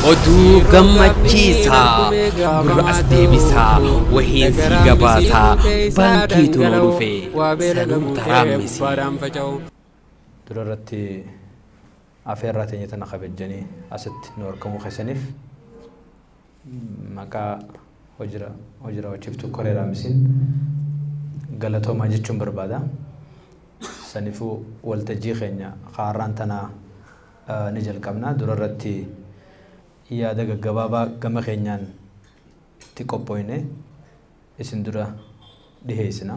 oduu gammachiisaa gurra as deebisaa wahiinsi gabaasaa baankii tunoo dhufee sanuuta Raammisi. Durarratti afeerraa teenya tana kabajanii asitti nu argamuu keessaniif maqaa hojii raawwachiiftuu koree Raammisiin galatoomaa jechuun barbaada. Sanifuu waltajjii keenya qaarraan tanaa ni jalqabna. Durarratti yaada gaggabaabaa gama keenyaan itti qophooyne isin dura dhiheessina.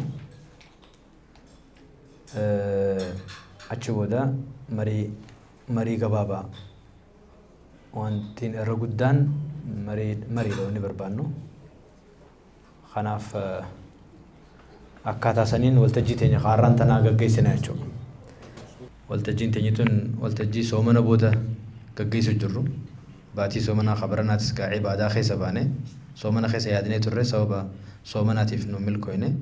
Achi booda marii gabaabaa wantiin irra guddaan mariidha ni barbaannu. Kanaaf akkaataa saniin waltajjii teenya qaarraan tanaa gaggeessina jechuudha. Waltajjiin teenya tun waltajjii soomana booda gaggeessu jirru. Baatii soomanaa khabaranaatis gaa'ee baadaa keessa baane soomana keessa yaadnee turre sababa soomanaatiif nu milkooyne.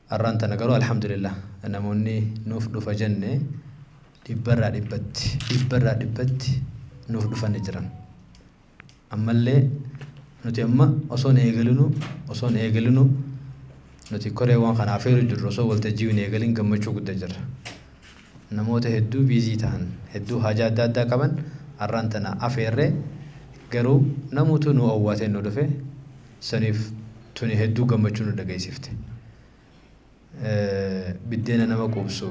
Arraan tana garuu alhamdulillah namoonni nuuf dhufa jenne dhibbarraa dhibbatti nuuf dhufanni jiran. Ammallee nuti amma osoon eegalinu nuti koree waan kana afeeru jirru osoo waltajjii hin eegalin gammachuu guddaa jirra. Namoota hedduu biizii ta'an hedduu haajaa adda addaa qaban arraan tana afeerree garuu namuutu nu awwaatee nu dhufe saniif tuni hedduu gammachuu nu dhageessifte. Biddeena nama quubsu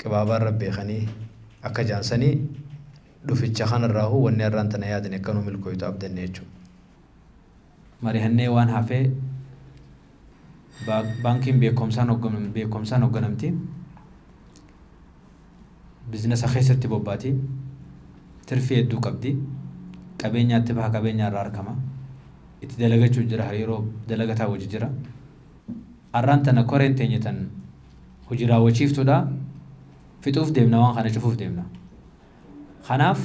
qibaabaarra beekanii akka jaansanii dhuficha kanarraahu wanni arraan tana yaadne akka nu milkooytu abdanne jechuudha. Marihannee waan hafee baankiin beekumsaan hoogganamti. Biizinasa keessatti bobbaati. Tirfii hedduu qabdi. Qabeenyaatti baha qabeenyaa irraa argama. Itti dalagachuu jira hariiroo dalagataa hojii jira. Arraan tana koreen teenya tan hojii raawwachiiftuudha. Fixuuf deemna waan kana cufuuf deemna. Kanaaf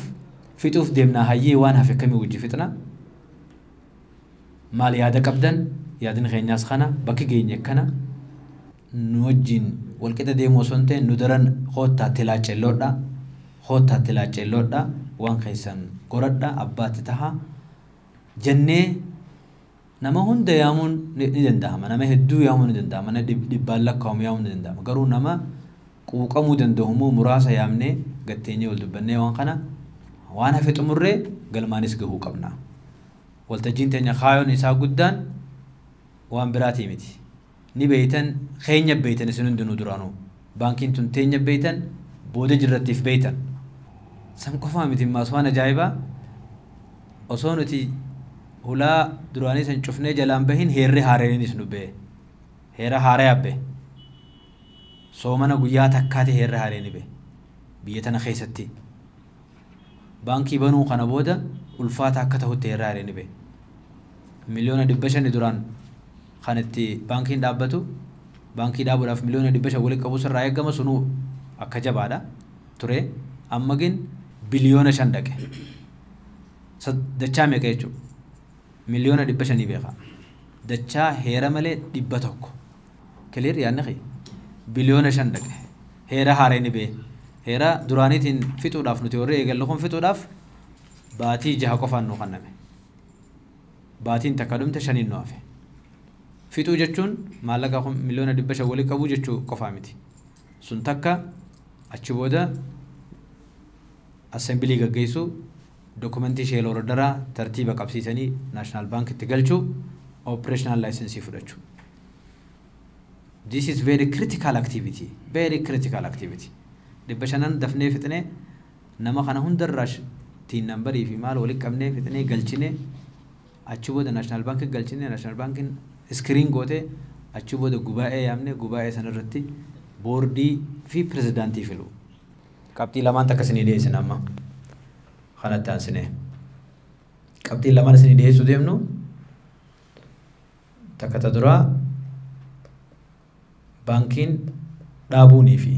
fixuuf deemna hayyee waan hafe kamii hojii fixna. Maal yaada qabdan yaadni keenyaas kana bakki geenye kana nu wajjin walqixa deemuu osoo hin ta'in nu daran hoottaatti laacelloodha waan keessan qoradha abbaatti taha jennee nama hunda yaamuun ni danda'ama. Nama hedduu yaamuun ni danda'ama. Nama dhibbaan lakkaa'amu yaamuun ni danda'ama. Garuu nama quuqamuu danda'u muraasa yaamnee gatteenyee wal dubbannee waan kana waan hafe xumurree galmaanis gahuu qabna. Waltajjiin teenya kaayoon isaa guddaan waan biraatii miti. Ni beeytan keenya beeytan isin hundinuu duraanuu baankiin tun teenya beeytan booda jirrattiif beeytan san qofaa miti maas waan ajaa'ibaa osoo nuti hulaa duraanii san cufnee jalaan bahin heerri haareenis nu bee heera haaree abbe soomana guyyaa takkaate heerri haareeni bee biyya tana keessatti baankii banuu kana booda ulfaata akka ta'utti heerri haareeni bee miliyoona 500 duraan kanatti baankiin dhaabbatu baankii dhaabuudhaaf miliyoona 500 walitti qabu sirraa eegama sunuu akka jabaadha ture amma gin biliyoona 5 dhaqe dachaa meeqa jechuudha miliyoona 500 beeka dachaa heera malee 100 kileer yaadni qi biliyoona 5 dhaqe heera haareeni bee heera duraaniitiin fixuudhaaf nuti warri eegallu kun fixuudhaaf baatii 6 qofaan nu kanname baatiin takka dhumte 5 nu hafe. Fixuu jechuun maallaqa miliyoona 500 walitti qabu jechuu qofaa miti. Sun takka achi booda assembilii gaggeessu dokumentii sheeloo ordaraa tartiiba qabsiisanii naashinaal baankitti galchuu operational license fudhachuu. This is very critical activity. 500 dafnee fixnee nama kana hundarraa tiin nambarii fi maal walitti qabnee fixnee galchine achi booda naashinaal baankitti galchine naashinaal baankiin screen goote achi booda gubaa'ee yaamne gubaa'ee sanarratti boordii fi pirezidaantii filu. Qabxii lamaan takka isinii dhiyeessin amma kanatti aansine. Qabxii lamaan isinii dhiyeessuu deemnu takka ta duraa baankiin dhaabuunii fi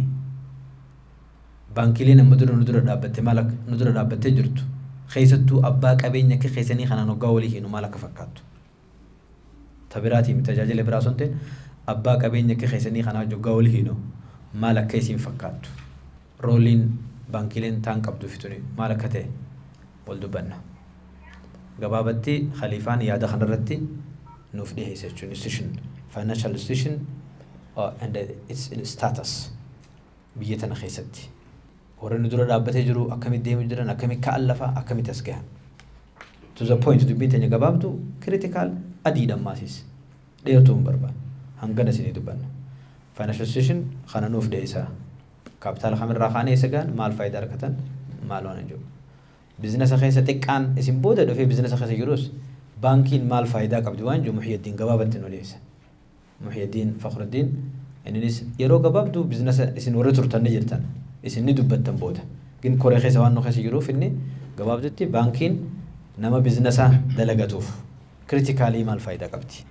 baankiileen amma dura nu dura dhaabbattee jirtu keessattuu abbaa qabeenya akka keessanii kanaan hoggaa walii hiinu maal akka fakkaattu. Tabiraati tajaajila biraa sonte abbaa qabeenya akka keessanii kanaa hoggaa walii hiinu maal akka isin fakkaattu. Rooliin baankiileen taan qabdu fituni maal akka ta'e wal dubbanna. Gabaabatti Khaliifaan yaada kanarratti nuuf dhiyeesse jechuun institution financial institution and its status biyya tana keessatti. Warri nu dura dhaabbatee jiru akkamitti deemu jiran akkamitti ka'an lafa akkamitti as gahan. To the point dubbiin teenya gabaabdu critical adiidhaan maasis dheertuu hin barbaadu. Hangana isinii dubbanna. Financial institution kana nuuf dhiyeessaa. Kaapitaala kamirraa kaanee isa gahan maal faayidaa argatan maal waan hin jiru. Biizinasa keessa xiqqaan isin booda dhufee biizinasa keessa jirus baankiin maal faayidaa qabdi waan jiru Muhyiddin gabaabatti nu dhiyeessa. Muhyiddin Fakhruddin innis yeroo gabaabdu biizinasa isin warri turtan ni jirtan isin ni dubbattan booda. Gin koree keessa waan nu keessa jiruuf inni gabaabdutti baankiin nama biizinasa dalagatuuf critically maal faayidaa qabdi.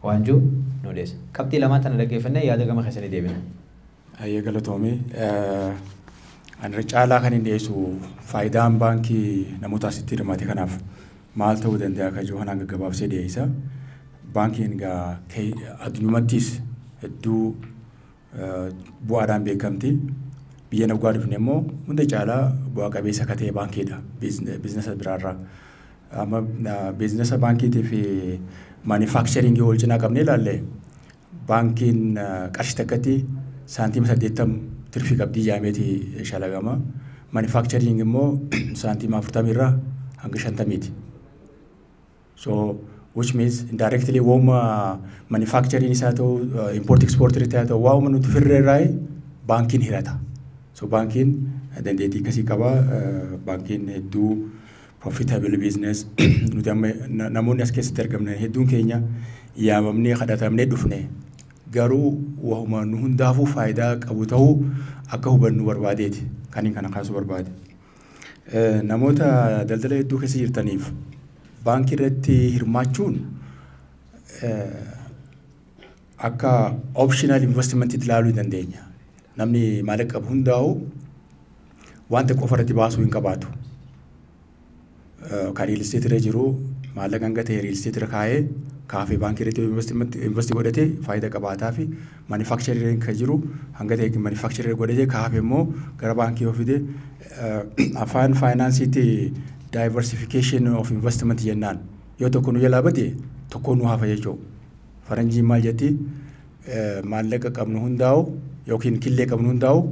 Waan jiru nu dhiyeessa. Qabxii lamaan tana dhaggeeffannee yaada gama keessa ni deebina. Ayyee galatoomii. Ani caalaa kan hin dhiyeessu faayidaan baankii namoota asitti hirmaate kanaaf maal ta'uu danda'a kan jiru hanga gabaabsee dhiyeessa. Baankiin addunyaattis hedduu bu'aadhaan beekamti. Biyya nagaa dhufne immoo hunda caalaa bu'aa qabeessa akka ta'e baankiidha biizinasa biraarraa. Amma biizinasa baankiitii fi manufacturingii wal cinaa qabnee ilaalle baankiin qarshii takkatti saantiima 80 tirfii qabdii jaameeti shalagama. Manufacturing immoo saantiima 40 irraa hanga 50ti. So which means indirectly woma manufacturing isaa ta'u import export irratti ta'u waa nuti firreerraa baankiin hirata. So baankiin dandeettii akkasii qaba. Baankiin hedduu profitable business nuti amma namoonni as keessatti argamne hedduun keenya yaamamnee kadhatamnee dhufne garuu waa'uma nu hundaafuu faayidaa qabu ta'uu akka hubannu barbaadeeti kan kana kaasuu barbaade. Namoota daldala hedduu keessa jirtaniif baankii irratti hirmaachuun akka optional investment itti ilaaluu dandeenya. Namni maallaqa qabu hundaa'u wanta qofa irratti baasuu hin qabaatu. Kan real estate irra jiru maallaqa hanga ta'e real estate irra kaa'ee kaafee baankii irratti invest godhatee faayidaa qabaataa fi manufacturing kan jiru hanga ta'e manufacturing godhatee kaafee immoo gara baankii ofide afaan faayinaansiitti diversification of investment jennaan yoo tokko nu jalaa bade tokko nu hafa jechuudha. Faranjiin maal jetti maallaqa qabnu hundaa'u yookiin killee qabnu hundaa'u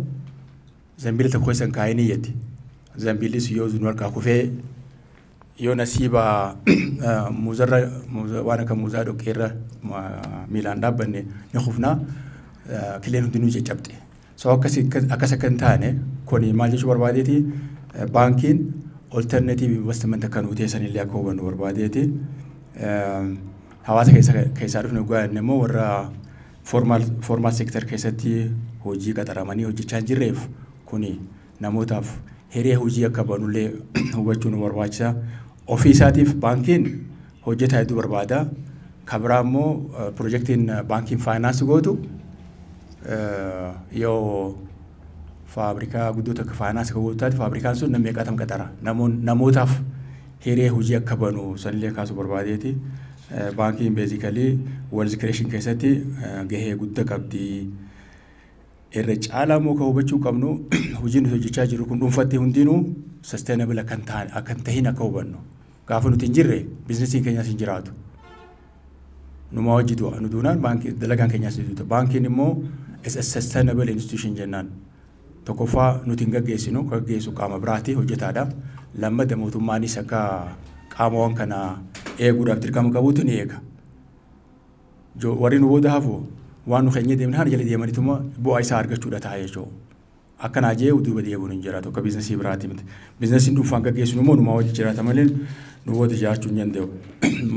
zambiila tokko keessan kaa'ee ni jetti. Zambiilis yoo nu harkaa kufee yoo nasiiba muuzarra waan akka muuzaa dhoqqeerra miilaan dhaabbanne ni kufnaa killeen hundinuu caccabxe. So akkas akka hin taane kun maal jechuu barbaadeeti baankiin alternative investment akka nu teessan illee akka hubannu barbaadeeti. Hawaasa keessaa dhufne go'anne immoo warra formal sector keessatti hojii qaxaramanii hojjechaa jirreef kuni namootaaf hiree hojii akka banullee hubachuu nu barbaachisa. Ofii isaatiif baankiin hojjetaa hedduu barbaada. Kabiraa immoo piroojeektiin baankiin faayinaansi gootu yoo faabrikaa guddoota akka faayinaansi gootu taate faabrikaan sun namni meeqaatam qaxara. Namootaaf hiree hojii akka banu sanillee kaasuu barbaadeeti. Baankiin beezikalii wealth creation keessatti gahee guddaa qabdi. Irra caalaa immoo kan hubachuu qabnu hojiin nuti hojjechaa jiru kun dhuunfattee hundinuu sustainable akka hin tahin akka hubannu. Gaafa nuti hin jirre biizinasiin keenyas hin jiraatu. Numa hojjetu nu duunaan baankii dalagaan keenyas hin jiraatu. Baankiin immoo is a sustainable institution jennaan. Tokkoffaa nuti hin gaggeessinu gaggeessu qaama biraati hojjetaadha. Lammata mootummaanis akka qaamawwan kana eeguudhaaf dirqama qabuutu ni eega. Warri nu booda hafu waan nu keenya deemne haan jala deemanituma bu'aa isaa argachuudha ta'a jechuudha. Akkanaa jee duuba deemuun hin jiraatu akka biizinasii biraati miti. Biizinasiin dhuunfaan gaggeessinu immoo numaa hojii jiraata malee nu booda jiraachuu hin danda'u.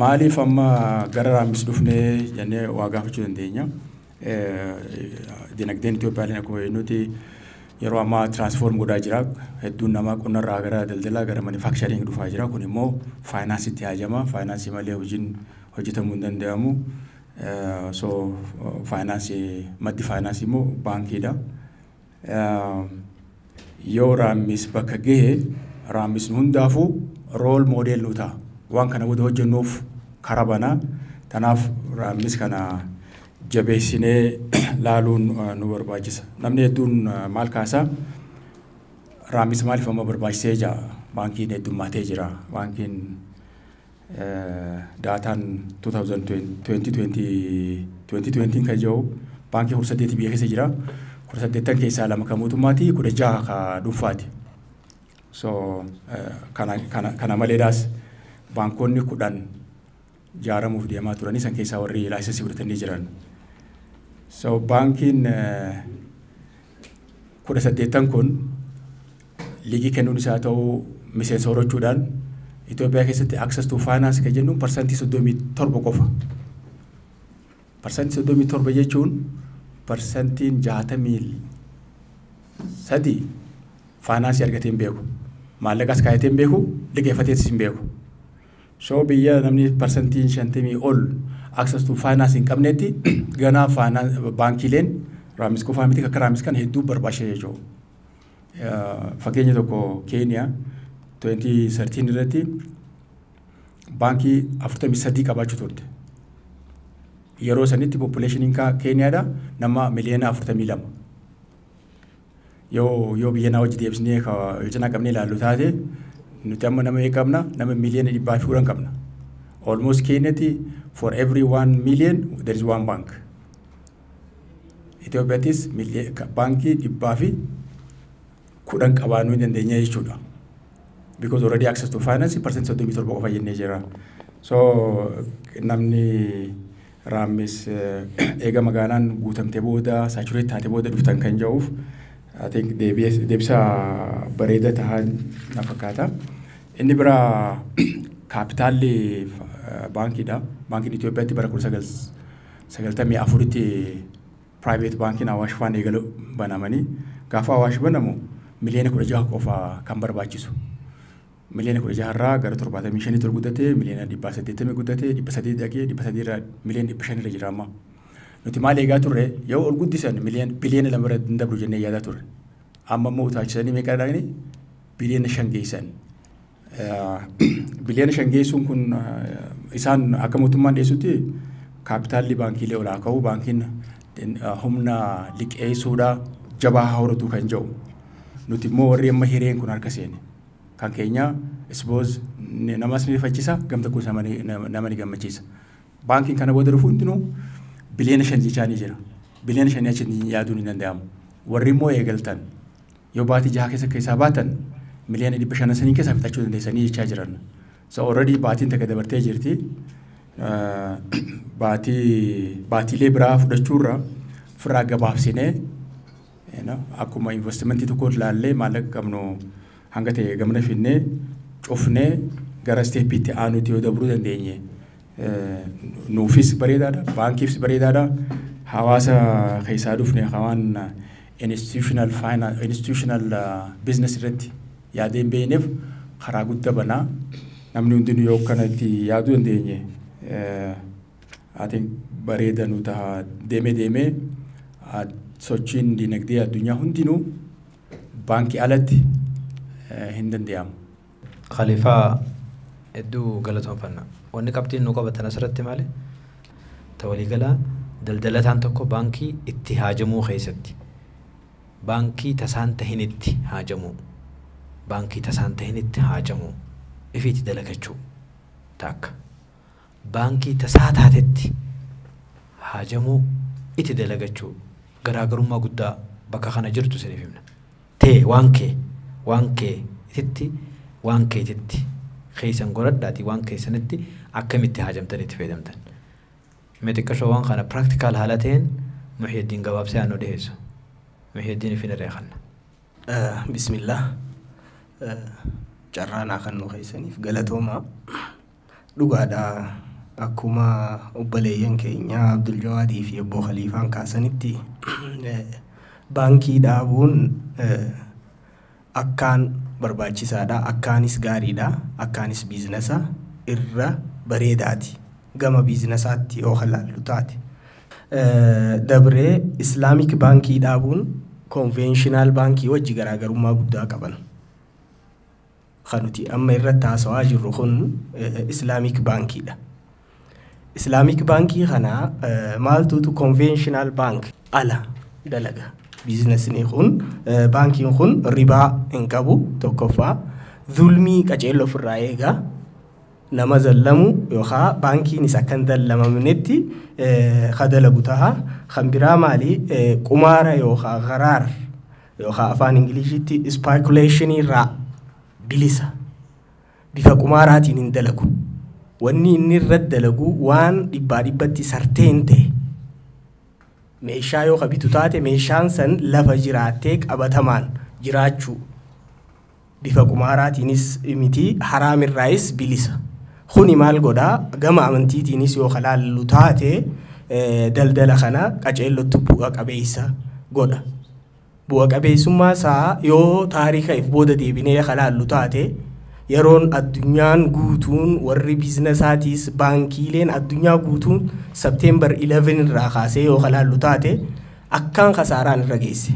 Maaliif amma gara Raammis dhufnee jennee waa gaafachuu dandeenya. Dinagdeen Itoophiyaan akkuma nuti yeroo ammaa transform godhaa jira. Hedduun namaa qonnarraa gara daldalaa gara manufacturing dhufaa jira. Kun immoo faayinaansiitti haajama. Faayinaansii malee hojiin hojjetamuu hin danda'amu. So faayinaansii maddi faayinaansii immoo baankiidha. Yoo Raammis bakka gahe Raammis hundaafuu role model nu ta'a. Waan kana booda hojjennuuf karaa banaa. Tanaaf Raammis kana jabeessinee laaluun nu barbaachisa. Namni hedduun maal kaasaa Raammis maaliif amma barbaachisee jira baankiin heddummaatee jira. Baankiin daataan 2020 kan jiru baankii 18 biyya keessa jira. 18 keessaa 2 kan mootummaati, 16 kan dhuunfaati. So kana maleedhaas baankonni 10 ijaaramuuf deemaa turanii san keessaa warri laayisensii fudhatanii jiran. So baankiin 18 kun liigii kennuun isaa ta'uu miseensa horachuudhaan Itoophiyaa keessatti access to finance kan jennuun parsantii 37 qofa. Parsantii 37 jechuun parsantiin 63 finance argatee hin beeku. Maallaqas kaayatee hin beeku, liqeeffatees hin beeku. So biyya namni parsantiin 50 ol access to finance hin qabnetti ganaa baankiileen Raammis qofaa miti akka Raammis kan hedduu barbaachisa jechuudha. Fakkeenya tokko Keeniyaa 2013 irratti baankii 43 qabaachuu turte. Yeroo sanitti population Keeniyaadha nama miliyoona 42. Yoo biyya naa hojii deebisnee hojii qabnee ilaallu taate nuti amma nama qabna nama miliyoona 100 qabna. Almost Keeniyaatti for every 1 million there is one bank. Itoophiyaattis baankii 110 qabaanuu dandeenya jechuudha. Because already access to finance percent 37 qofa jennee jira. So namni Raammis eega magaalaan guutamtee booda saachuree taatee booda dhuftan kan jiruuf I think deebisa bareeda ta'an na fakkaata. Inni bira kaapitaalli baankiidha. Baankiin Itoophiyaatti bara 1994tti private bankiin Awaash Faan eegalu banamanii gaafa Awaash banamu miliyoona 16 qofa kan barbaachisu. Miliyoona 16 irraa gara 75 ol guddate, miliyoona 180 guddate, 300 dhaqee 300 irraa miliyoona 500 irra jira amma. Nuti maal eegaa turre yoo ol guddisan biliyoona 2 irra dabru jennee yaadaa turre. Amma immoo utaachisanii meeqa dhaqanii biliyoona 5 geessan. Biliyoona 5 geessuun kun isaan akka mootummaan dhiyeessutti kaapitaalli baankiilee olaa ka'u baankiin humna liqeessuudhaa jabaa horatu kan jiru. Nuti immoo warri amma hireen kun harka seene. Kan keenya suppose namas ni rifachiisa gamta kun nama ni gammachiisa. Baankiin kana booda dhufu hundinuu biliyoona 5 jechaanii jira. Biliyoona 5 achi yaaduun hin danda'amu. Warri immoo eegaltan yoo baatii 6 keessaa baatan miliyoona 500 sanii keessaa fixachuu dandeessanii jechaa jiran. So already baatiin takka dabartee jirti. Baatiilee biraa fudhachuurra firraa gabaabsinee akkuma investimentii tokko ilaallee maallaqa qabnu hanga ta'e gamna finnee cufnee gara steepiitti aanutti yoo dabruu dandeenye nuufis bareedaadha, baankiifis bareedaadha, hawaasa keessaa dhufne hawaan institutional business irratti yaadeen beeyneef karaa guddaa banaa namni hundinuu yoo kanatti yaaduu dandeenye I think bareeda nu ta'a deemee sochiin dinagdee addunyaa hundinuu baankii alatti hin danda'amu. Khalifaa hedduu galatoomfanna. Wanni qabxiin nu qabatan asirratti maali? Waliigalaa daldalataan tokko baankii itti haajamuu keessatti baankii tasaan tahinitti haajamuu baankii tasaan tahinitti haajamuu ifiitti dalagachuu takka baankii tasaa taatetti haajamuu itti dalagachuu garaagarummaa guddaa bakka kana jirtu siniif himna. Waan kee ititti keessan godhadhaati waan keessanitti akkamitti haajamtanitti fayyadamtan. Meetiqashoo waan kana practical haala ta'een Muhyiddin gabaabsee aannu dhiyeessu. Muhyiddin ifin reeqanna. Bismillah. Carraanaa kan nu keessaniif galatooma. Dhugaadhaa akkuma obboleeyyan keenya Abdul Jawaadii fi Obbo Khaliifaan kaasanitti baankii dhaabuun akkaan barbaachisaadha, akkaanis gaariidha, akkaanis biizinasa irra bareedaati. Gama biizinasaatti yoo halaallu taate. Dabree Islaamik baankii dhaabuun konvenshinal baankii wajji garaagarummaa guddaa qaban. Kanuti amma irratti haasawaa jirru kun Islaamik baankiidha. Islaamik baankii kana maaltuutu konvenshinal baank ala dalaga. Biizinasni kun baankiin kun ribaa hin qabu tokkoffaa. zulmii qaceelloo ofirraa eegaa nama zallamu yookaan baankiin isa kan dallamamnetti kadalagu ta'a. Kan biraa maali qumaara yookaan garaar yookaan afaan Ingiliziitti speculation irraa bilisa bifa qumaaraatiin hin dalagu. Wanni inni irra dalagu waan dhibbatti sarteen ta'e. Meeshaa yoo qabitu taate meeshaan san lafa jiraattee qabatamaan jiraachuu bifa qumaaraatiinis miti haraamirraayis bilisa. Kuni maal godhaa gama amantiitiinis yoo kalaallu taate daldala kana qaceellotti bu'a qabeessa godha. Bu'a qabeessummaa isaa yoo taariika if booda deebinee kalaallu taate yeroon addunyaan guutuun warri biizinasaatis baankiileen addunyaa guutuun September 11 irraa kaasee yoo kalaallu taate akkaan kasaaraan irra geesse.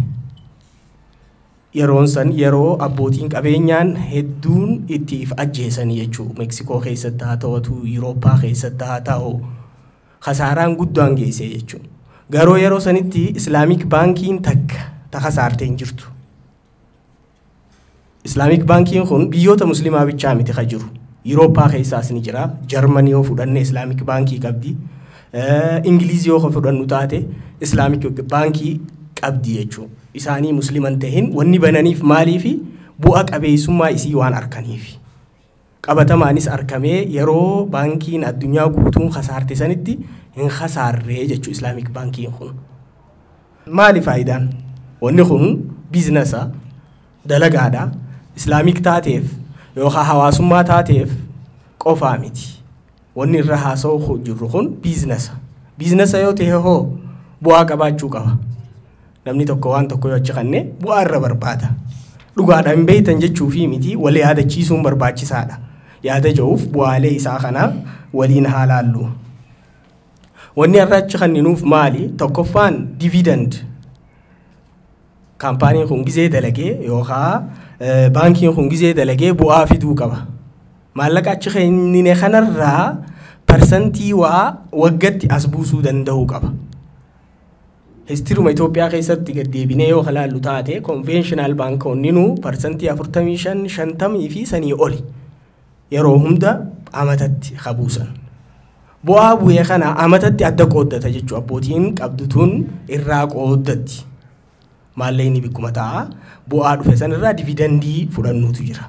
Yeroon san yeroo abbootiin qabeenyaan hedduun itti if ajjeesanii jechuudha. Meeksikoo keessatti haa ta'u, Yurooppaa keessatti haa ta'u, kasaaraan guddaan geesse jechuudha. Garuu yeroo sanitti Islaamik baankiin takka kasaartee hin jirtu. Islaamik baankiin kun biyyoota musliimaa bichaa miti ka jiru. Yurooppaa keessaas ni jira. Jarmanii yoo fudhanne Islaamik baankii qabdi. Ingilizii yoo fudhannu taate Islaamik baankii qabdi jechuudha. Isaanii musliman ta'in wanni bananiif maaliifi bu'a qabeessummaa isii waan arkaniif. Qabatamaanis arkamee yeroo baankiin addunyaa guutuun kasaarte sanitti hin kasaarree jechuudha Islaamik baankiin kun. Maali faayidaan? Wanni kun biizinasa dalagaadha. Islaamik taateef yookaan hawaasummaa taateef qofaa miti. Wanni irra haasa'u jirru kun biizinasa. Biizinasa yoo ta'e hoo bu'aa qabaachuu qaba. Namni tokko waan tokko yoo achi qanne bu'aa irra barbaada. Dhugaadhaan beeytan jechuufi miti wal yaadachiisuun barbaachisaadha. Yaada ja'uuf bu'aalee isaa kana waliin haa laallu. Wanni irra achi qanninuuf maali? Tokkoffaan dividend. Kaampaaniin kun gizee dalagee yookaan baankiin kun gizee dalagee bu'aa fiduu qaba. Maallaqa achi kennine kanarraa parsantii waa waggatti as buusuu danda'uu qaba. Histiruma Itoophiyaa keessatti gad deebinee yoo halaallu taate konvenshinal baankoonninuu parsantii 45-50 fi sanii oli yeroo hunda amatatti qabuusan. Bu'aa bu'ee kana amatatti adda qooddata jechuudha. Abbootiin qabdutuun irraa qooddatti. Maalleeyni bikkuma ta'a bu'aa dhufe sanirraa dividendii fudhannuutu jira.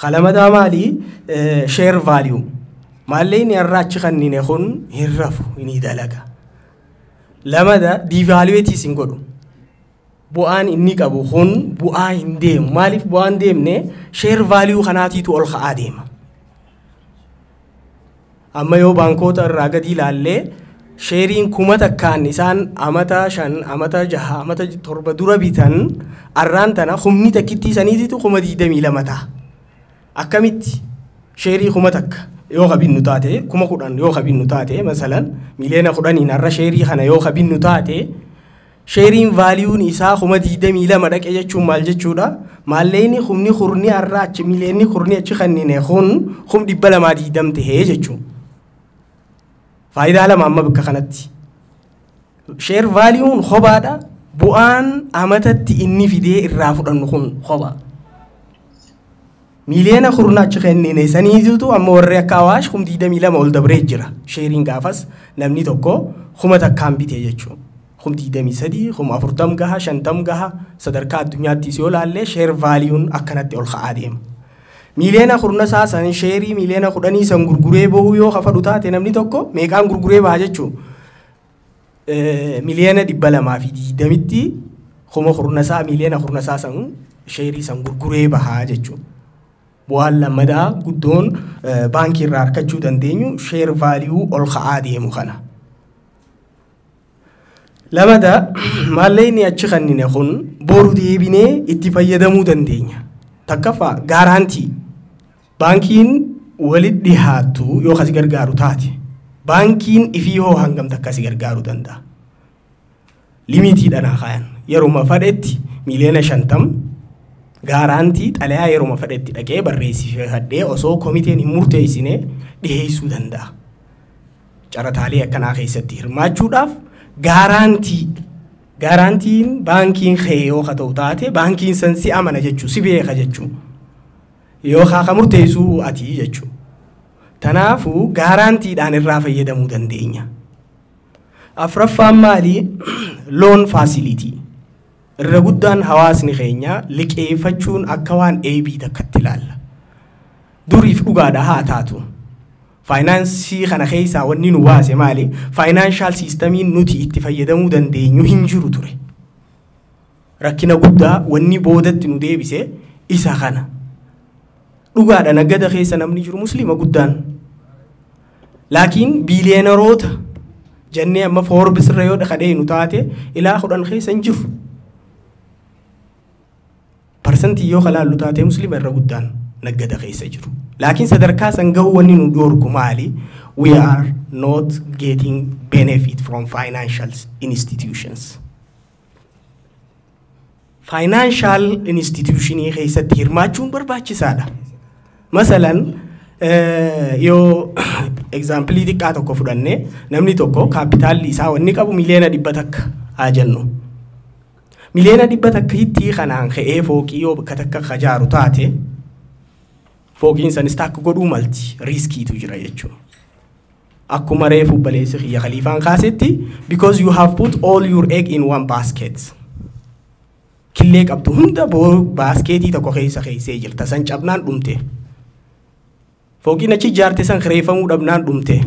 Kalamadaa maali? Share value. Maalleeyni irraa achi kannine kun hin rafu ni dalaga. Lamada devalueetis hin godhu. Bu'aan inni qabu kun bu'aa hin deemu. Maaliif bu'aan deemne share value kanaatiitu ol ka'aa deema. Amma yoo baankoota irraa gadi ilaallee sheeriin 1000 takkaan isaan amata 5, amata 6, amata 7 dura bitan arraan tana humni takkitti saniititu 22 ta'a. Akkamitti sheerii 1000 takka yoo qabinnu taate 10,000 yoo qabinnu taate masalan miliyoona 10 irra sheerii kana yoo qabinnu taate sheeriin vaaliyuun isaa 22 dhaqe jechuun maal jechuudha? Maalleeyni humni khurni arra achi miliyoonni khurni achi kannine kun 220 ta'ee jechuudha. Faayidaa lama amma bakka kanatti. Share value khobaadha. Bu'aan amatatti inni fidee irraa fudhannu kun khoba. Miliyoona khurna achi kennine saniitu amma warri akka Awaash 22 ol dabree jira. Sharing gaafas namni tokko 1000 takkaan bitee jechuudha. 23, 40 gaha, 50 gaha sadarkaa addunyaatti yoo laalle share value akkanatti ol ka'aa deema. Miliyoona khurna saasan sheerii miliyoona 10 san gurguree bahuu yoo hafadhu taate namni tokko meeqaan gurguree baha jechuudha. Miliyoona 220tti kuma khurna saa miliyoona khurna saasan sheerii san gurguree baha jechuudha. Bu'aan lammadaa guddoon baankii irraa argachuu dandeenyu share value ol ka'aa deemu kana. Lamada maalleeyni achi kannine kun boru deebinee itti fayyadamuu dandeenya. Takkaffaa gaarantii. Baankiin walitti dhihaatu yoo kasi gargaaru taate. Baankiin ifii hoo hangam takka si gargaaruu danda'a. Limitiidhaan kaayan yeroo fadhetti miliyoona 50 gaarantii xalayaa yeroo fadhetti dhaqee barreessifadhee osoo komiteen hin murteessine dhiheessuu danda'a. Carataalee akkanaa keessatti hirmaachuudhaaf gaarantiin baankiin kee yoo ta'u taate baankiin san si amana jechuu si beeka jechuu. yoo haa murteessuu ati jechuudha. Tanaafuu gaaraantiidhaan irraa fayyadamuu dandeenya. Afraffaan maali? Loan facility. Irra guddaan hawaasni keenya liqeeffachuun akka waan AB takkatti ilaalla. Duriif dhugaadha haa taatu. Finaansii kana keessaa wanni nu baase maali? Financial systemiin nuti itti fayyadamuu dandeenyu hin jiru ture. Rakkina guddaa wanni boodatti nu deebise isa kana. Dhugaadha nagada keessa namni jiru muslima guddaan. Laakiin biiliyooneroota jennee amma Forbes irra yoo dhaqadhee nu taate ilaa 10 keessa hin jiru. Parsantii yoo kalaallu taate muslima irra guddaan nagada keessa jiru. Laakiin sadarkaa san gahuu wanni nu dhorku maali? We are not getting benefit from financial institutions. Financial institutionii keessatti hirmaachuun barbaachisaadha. Masalan yoo example xiqqaa tokko fudhanne namni tokko kaapitaalli isaa wanni qabu miliyoona 100 takka haa jennu. Miliyoona 100 takka hitti kanaan ka'ee fooqii yoo bakka takka kajaaru taate fooqiin sanis takka godhuu malti riskiitu jira jechuudha. Akkuma reefu baleessi xiyya khaliifaan kaasetti because you have put all your egg in one basket. Killee qabdu hunda baaskeetii tokko keessa keessee jirta san cabnaan dhumte. Fooqiin achi ijaarte san kireeffamuu dhabnaan dhumte.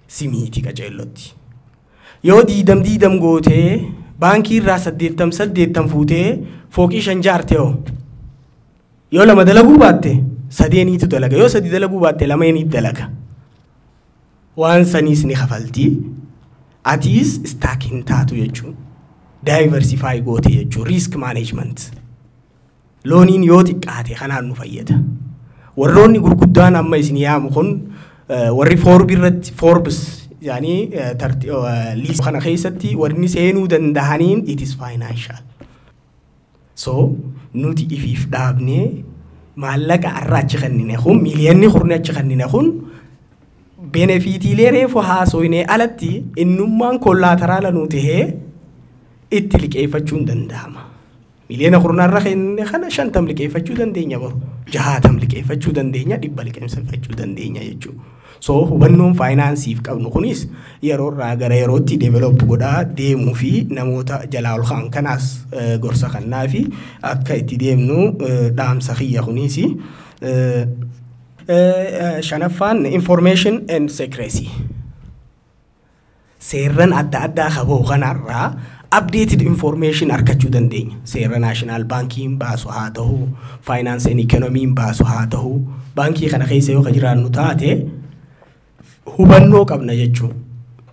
Simiiti qajeellotti. Yoo diidam gootee baankii irraa 8 fuutee fooqii 5 ijaarte hoo. Yoo 2 dalaguu baatte 3 dalaga. Yoo 3 dalaguu baatte 2 dalaga. Waan sanis ni kafalti. Atis stacking taatu jechuun. Diversify goote jechuun risk management. Looniin yoo xiqqaate kanaan nu fayyada. Warroonni gurguddaan amma isin yaamu kun warri Forbes yani list kana keessatti warri seenuu dandahaniin it is financial. So nuti ifiif dhaabne maallaqa arra achi kannine kun miliyoonni kurni achi kannine kun benefitiilee reefu haasoyne alatti innummaan kollaateraala nuti hee itti liqeeffachuun danda'ama. Miliyoona kurnarra kana 50 liqeeffachuu dandeenya boru 60 liqeeffachuu dandeenya 100 liqeeffachuu dandeenya jechuudha. So hubannoon faayinaansiif qabnu kunis yeroo irraa gara yerootti develop godhaa deemuu fi namoota jalaa ol ka'an kanaas gorsa kannaa fi akka itti deemnu dhaamsa kiyya kunis. Shanaffaan information and secrecy. Seerran adda qaboo kanarraa updated information arkachuu dandeenya. Seera national bankiin baasu haa ta'u, finance and economy baasu haa ta'u, baankii kana keessa yoo jiraannu taate hubannoo qabna jechuun.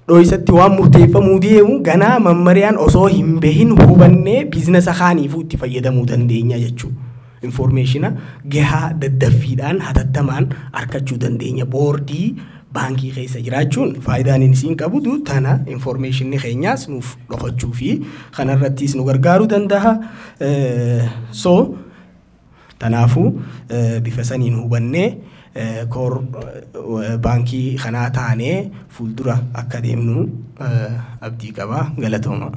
Dhoysatti waan murteeffamuu deemu ganaa mammariyaan osoo hin behin hubannee biizinasa kaaniifuu itti fayyadamuu dandeenya jechuudha. Informationa gahaa daddaffiidhaan hatattamaan arkachuu dandeenya. Boordii baankii keessa jiraachuun faayidaan inni qabu tana informationni keenyaas nuuf dhokachuu fi kanarrattis nu gargaaruu danda'a. So tanaafuu bifa saniin hubannee baankii kanaa taanee fuuldura akka deemnu abdii qaba. Galatooma.